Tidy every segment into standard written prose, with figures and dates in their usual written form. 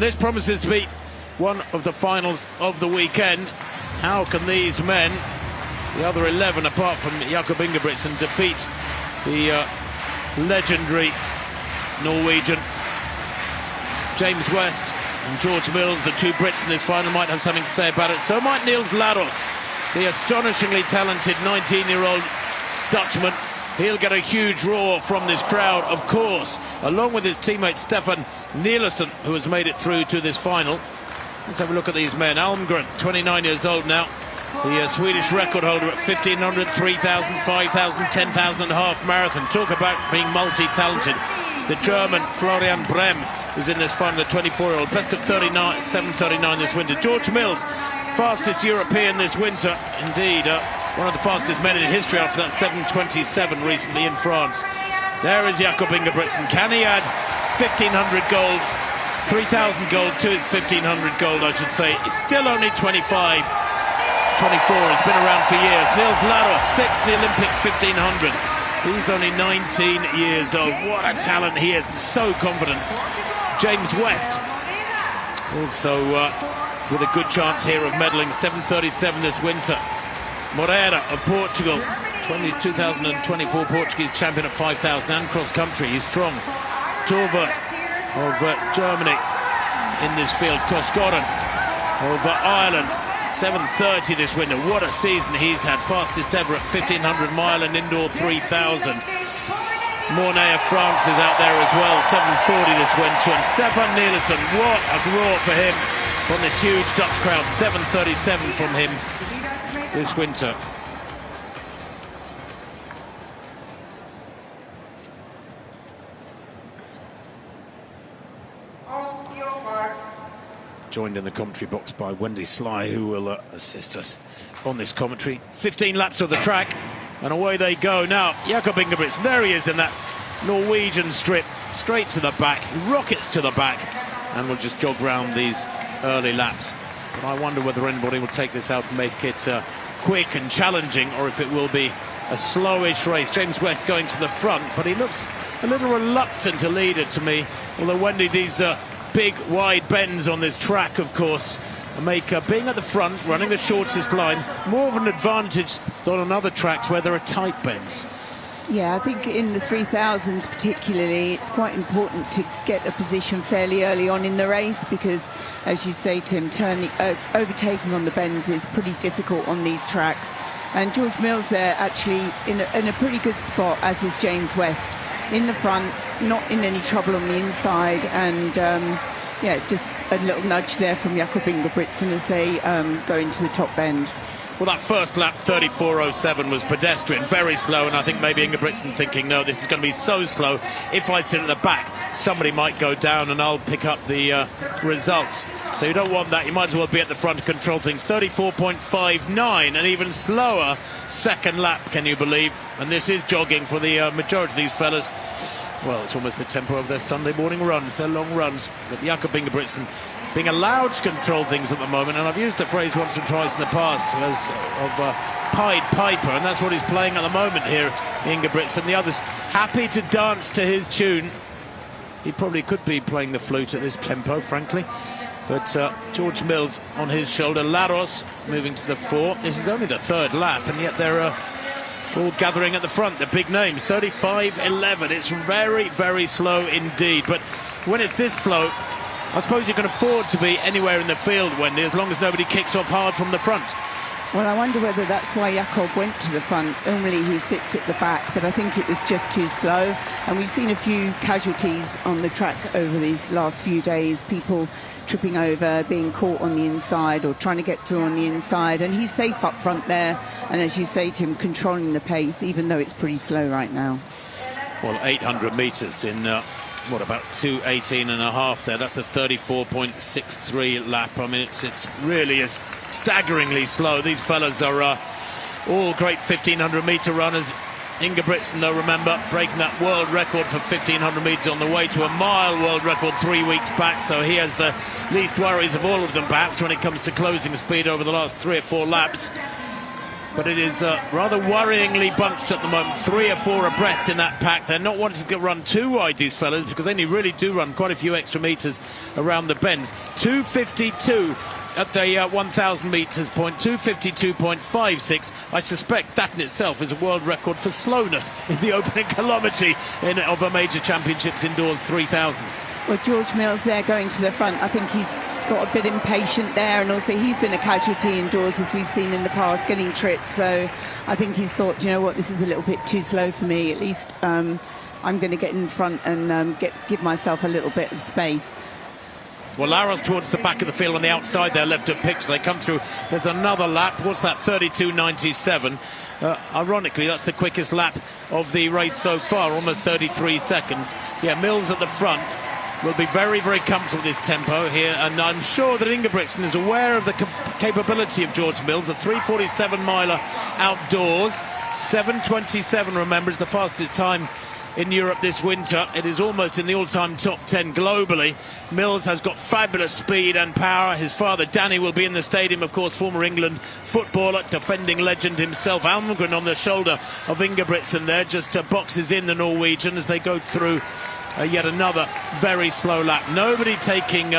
And this promises to be one of the finals of the weekend. How can these men, the other 11 apart from Jakob Ingebrigtsen, defeat the legendary Norwegian James West and George Mills, the two Brits in this final, might have something to say about it. So might Niels Laros, the astonishingly talented 19-year-old Dutchman. He'll get a huge roar from this crowd, of course, along with his teammate Stefan Nielsen, who has made it through to this final. Let's have a look at these men. Almgren, 29 years old now, the Swedish record holder at 1,500, 3,000, 5,000, 10,000 and a half marathon. Talk about being multi-talented. The German Florian Brem is in this final, the 24-year-old, best of 39, 7:39 this winter. George Mills, fastest European this winter, indeed, one of the fastest men in history after that 7:27 recently in France. There is Jakob Ingebrigtsen. Can he add 1,500 gold, 3,000 gold to his 1,500 gold, I should say? He's still only 25, 24, he's been around for years. Niels Laros, sixth the Olympic 1,500. He's only 19 years old. What a talent he is, so confident. James West, also with a good chance here of medaling, 7:37 this winter. Moreira of Portugal, 2024 Portuguese champion at 5,000 and cross-country, he's strong. Torvert of Germany in this field. Koskoren of Ireland, 7:30 this winter. What a season he's had, fastest ever at 1,500 mile and indoor 3,000. Mornay of France is out there as well, 7:40 this winter. And Stefan Nielsen, what a roar for him from this huge Dutch crowd, 7:37 from him this winter. Joined in the commentary box by Wendy Sly, who will assist us on this commentary. 15 laps of the track, and away they go. Now, Jakob Ingebrigtsen, there he is in that Norwegian strip, straight to the back, rockets to the back, and will just jog round these early laps. But I wonder whether anybody will take this out and make it quick and challenging, or if it will be a slowish race. James West going to the front, but he looks a little reluctant to lead it to me. Although, Wendy, these big wide bends on this track, of course, make being at the front, running the shortest line, more of an advantage than on other tracks where there are tight bends. Yeah, I think in the 3000s particularly, it's quite important to get a position fairly early on in the race, because, as you say, Tim, overtaking on the bends is pretty difficult on these tracks. And George Mills there actually in a pretty good spot, as is James West. In the front, not in any trouble on the inside, and yeah, just a little nudge there from Jakob Ingebrigtsen as they go into the top bend. Well, that first lap, 34.07, was pedestrian, very slow, and I think maybe Ingebrigtsen thinking, no, this is going to be so slow. If I sit at the back, somebody might go down and I'll pick up the results. So you don't want that. You might as well be at the front to control things. 34.59, an even slower second lap, can you believe? And this is jogging for the majority of these fellas. Well, it's almost the tempo of their Sunday morning runs, their long runs. But Jakob Ingebrigtsen being allowed to control things at the moment, and I've used the phrase once or twice in the past as of Pied Piper, and that's what he's playing at the moment here, Ingebrigtsen. The others happy to dance to his tune. He probably could be playing the flute at this tempo, frankly. But George Mills on his shoulder. Laros moving to the fore. This is only the third lap, and yet they're all gathering at the front. The big names, 35.11. It's very, very slow indeed. But when it's this slow, I suppose you can afford to be anywhere in the field, Wendy, as long as nobody kicks off hard from the front. Well, I wonder whether that's why Jakob went to the front. Normally he sits at the back, but I think it was just too slow. And we've seen a few casualties on the track over these last few days. People tripping over, being caught on the inside or trying to get through on the inside. And he's safe up front there. And as you say to him, controlling the pace, even though it's pretty slow right now. Well, 800 metres in, what, about 2:18 and a half there. That's a 34.63 lap. I mean, it's really is staggeringly slow. These fellas are all great 1,500 metre runners. Ingebrigtsen, though, remember, breaking that world record for 1,500 metres on the way to a mile world record 3 weeks back, so he has the least worries of all of them, perhaps, when it comes to closing speed over the last 3 or 4 laps. but it is rather worryingly bunched at the moment. 3 or 4 abreast in that pack. They're not wanting to run too wide, these fellas, because they really do run quite a few extra metres around the bends. 2:52 at the 1,000 metres point, 2:52.56. I suspect that in itself is a world record for slowness in the opening kilometre of a major championships indoors 3,000. Well, George Mills there going to the front. I think he's got a bit impatient there, and also he's been a casualty indoors, as we've seen in the past, getting tripped. So I think he's thought, you know what, this is a little bit too slow for me. At least I'm going to get in front and give myself a little bit of space. Well, Laros towards the back of the field on the outside there, left of pitch. They come through. There's another lap. What's that? 32.97. Ironically, that's the quickest lap of the race so far, almost 33 seconds. Yeah, Mills at the front will be very, very comfortable with his tempo here, and I'm sure that Ingebrigtsen is aware of the capability of George Mills. A 3:47 miler outdoors, 7:27, remember, is the fastest time in Europe this winter. It is almost in the all-time top 10 globally. Mills has got fabulous speed and power. His father Danny will be in the stadium, of course, former England footballer, defending legend himself. Almgren on the shoulder of Ingebrigtsen there, just boxes in the Norwegian as they go through yet another very slow lap. Nobody taking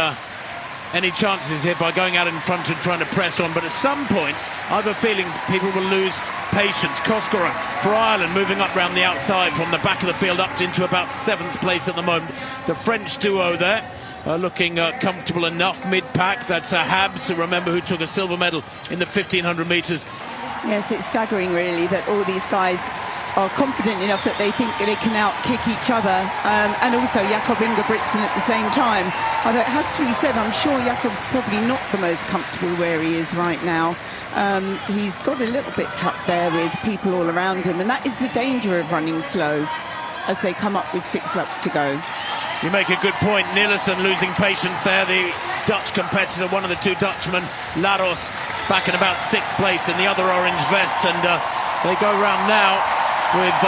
any chances here by going out in front and trying to press on, but at some point I have a feeling people will lose patience. Kejuaraan for Ireland moving up round the outside from the back of the field up into about 7th place at the moment. The French duo there looking comfortable enough mid-pack. That's Habs, remember, who took a silver medal in the 1,500 metres. Yes, it's staggering really that all these guys are confident enough that they think they can out-kick each other, and also Jakob Ingebrigtsen at the same time. Although it has to be said, I'm sure Jakob's probably not the most comfortable where he is right now. He's got a little bit trapped there with people all around him, and that is the danger of running slow as they come up with 6 laps to go. You make a good point. Nielsen losing patience there, the Dutch competitor, one of the 2 Dutchmen. Laros back in about 6th place in the other orange vest, and they go round now with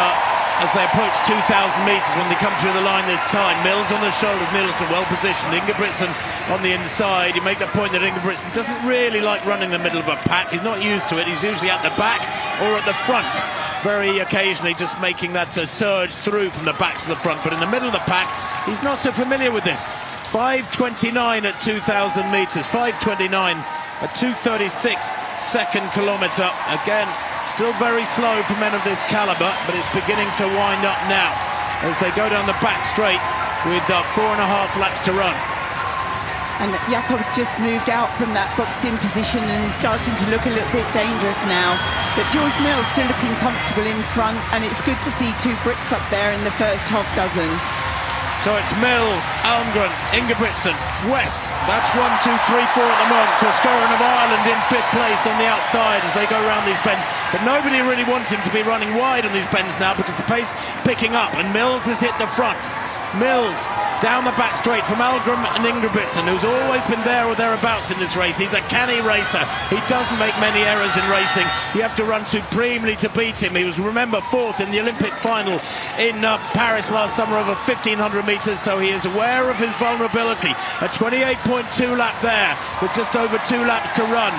as they approach 2,000 metres when they come through the line this time. Mills on the shoulder of Nielsen, well positioned. Ingebrigtsen on the inside. You make the point that Ingebrigtsen doesn't really like running the middle of a pack. He's not used to it. He's usually at the back or at the front, very occasionally just making that surge through from the back to the front. But in the middle of the pack, he's not so familiar with this. 5:29 at 2,000 metres, 5:29 at 2:36 second kilometre. Again, still very slow for men of this calibre, but it's beginning to wind up now as they go down the back straight with 4.5 laps to run. And Jakob's just moved out from that boxed-in position and is starting to look a little bit dangerous now. But George Mills still looking comfortable in front, and it's good to see 2 Brits up there in the first half dozen. So it's Mills, Almgren, Ingebrigtsen, West. That's 1, 2, 3, 4 at the moment. Kejuaraan of Ireland in 5th place on the outside as they go around these bends. But nobody really wants him to be running wide on these bends now because the pace picking up, and Mills has hit the front. Mills down the back straight from Almgren and Ingebrigtsen, who's always been there or thereabouts in this race. He's a canny racer. He doesn't make many errors in racing. You have to run supremely to beat him. He was, remember, 4th in the Olympic final in Paris last summer over 1,500 metres, so he is aware of his vulnerability. A 28.2 lap there with just over 2 laps to run.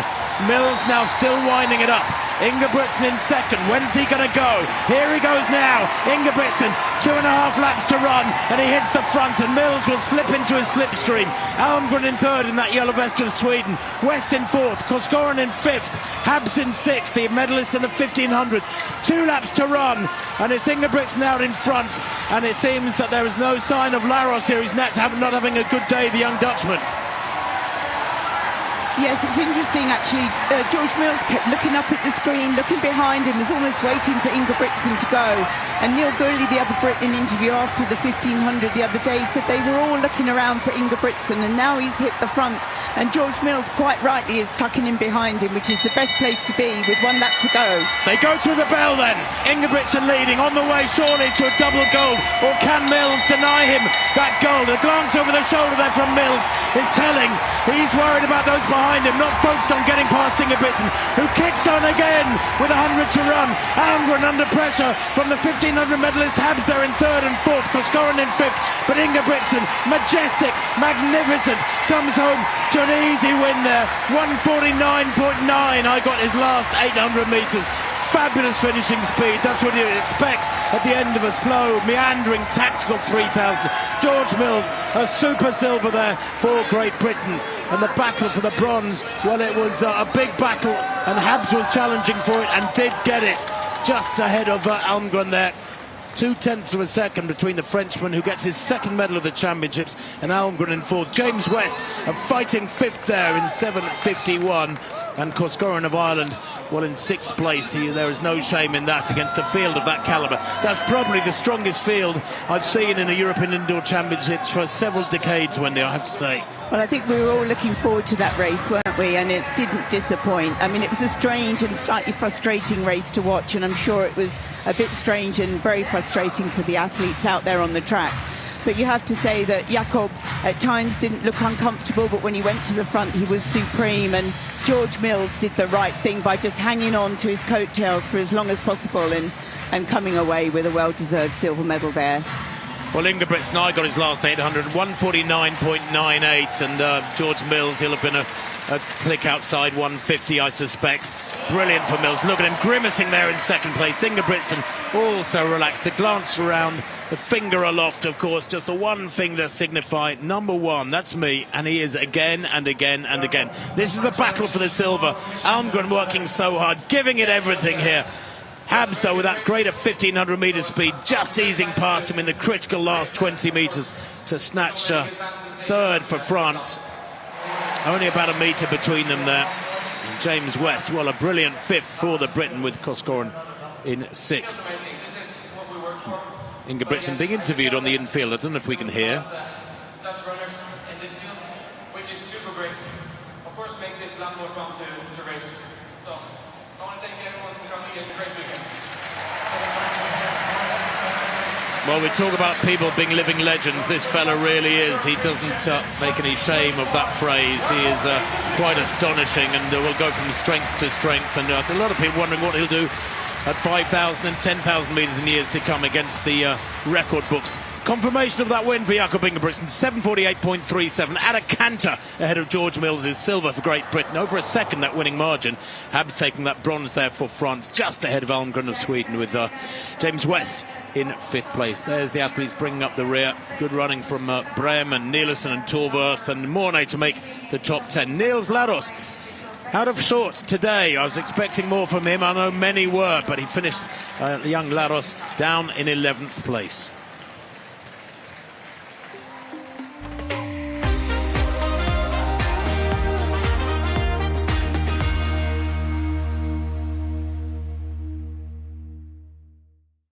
Mills now still winding it up. Ingebrigtsen in second. When's he going to go? Here he goes now. Ingebrigtsen, 2.5 laps to run, and he hits the front, and Mills will slip into his slipstream. Almgren in 3rd in that yellow vest of Sweden. West in 4th. Kejuaraan in 5th. Habs in 6th, the medalist in the 1,500. 2 laps to run, and it's Ingebrigtsen out in front, and it seems that there is no sign of Laros here. He's not having a good day, the young Dutchman. Yes, it's interesting actually. George Mills kept looking up at the screen, looking behind him, was almost waiting for Ingebrigtsen to go. And Neil Gurley, the other Brit, in an interview after the 1,500 the other day, said they were all looking around for Ingebrigtsen, and now he's hit the front. And George Mills, quite rightly, is tucking in behind him, which is the best place to be with 1 lap to go. They go through the bell then. Ingebrigtsen leading, on the way surely to a double gold. Or can Mills deny him that gold? A glance over the shoulder there from Mills is telling he's worried about those behind him, not focused on getting past Ingebrigtsen, who kicks on again with 100 to run. Almgren under pressure from the 1,500 medalist. Habs there in 3rd and 4th, Kejuaraan in 5th, but Ingebrigtsen, majestic, magnificent, comes home to an easy win there. 149.9. I got his last 800 metres. Fabulous finishing speed. That's what you expect at the end of a slow, meandering, tactical 3,000. George Mills, a super silver there for Great Britain. And the battle for the bronze, well, it was a big battle, and Habs was challenging for it and did get it. Just ahead of Almgren there. 0.2 of a second between the Frenchman, who gets his second medal of the championships, and Almgren in fourth. James West, a fighting fifth there in 7.51, and Koskorin of Ireland, well, in sixth place. There is no shame in that against a field of that calibre. That's probably the strongest field I've seen in a European Indoor Championships for several decades, Wendy, I have to say. Well, I think we were all looking forward to that race, weren't we? And it didn't disappoint. I mean, it was a strange and slightly frustrating race to watch, and I'm sure it was a bit strange and very frustrating for the athletes out there on the track. But you have to say that Jakob at times didn't look uncomfortable, but when he went to the front, he was supreme. And George Mills did the right thing by just hanging on to his coattails for as long as possible and coming away with a well-deserved silver medal there. Well, Ingebrigtsen, I got his last 800, 149.98, and George Mills, he'll have been a click outside 150, I suspect. Brilliant for Mills. Look at him grimacing there in second place. Ingebrigtsen also relaxed, a glance around, the finger aloft, of course, just the one finger signify number one. That's me, and he is again and again and again. This is the battle for the silver. Almgren working so hard, giving it everything here. Habs, though, with that greater 1,500 metre speed, just easing past him in the critical last 20 metres to snatch third for France. Only about a metre between them there. And James West, well, a brilliant fifth for the Briton, with Koskorin in sixth. Ingebrigtsen being interviewed on the infield. I don't know if we can hear. Dutch runners in this field, which is super great. Of course, makes it a lot more fun to race. So I want to thank everyone for coming. It's a great weekend. Well, we talk about people being living legends. This fella really is. He doesn't make any shame of that phrase. He is quite astonishing, and will go from strength to strength. And a lot of people wondering what he'll do at 5,000 and 10,000 metres in years to come against the record books. Confirmation of that win for Jakob Ingebrigtsen, 7:48.37 at a canter ahead of George Mills' silver for Great Britain. Over a second, that winning margin. Habs taking that bronze there for France, just ahead of Almgren of Sweden, with James West in fifth place. There's the athletes bringing up the rear. Good running from Brem and Nielsen and Torworth and Mornay to make the top 10. Niels Laros out of sorts today. I was expecting more from him. I know many were, but he finished, the young Laros, down in 11th place.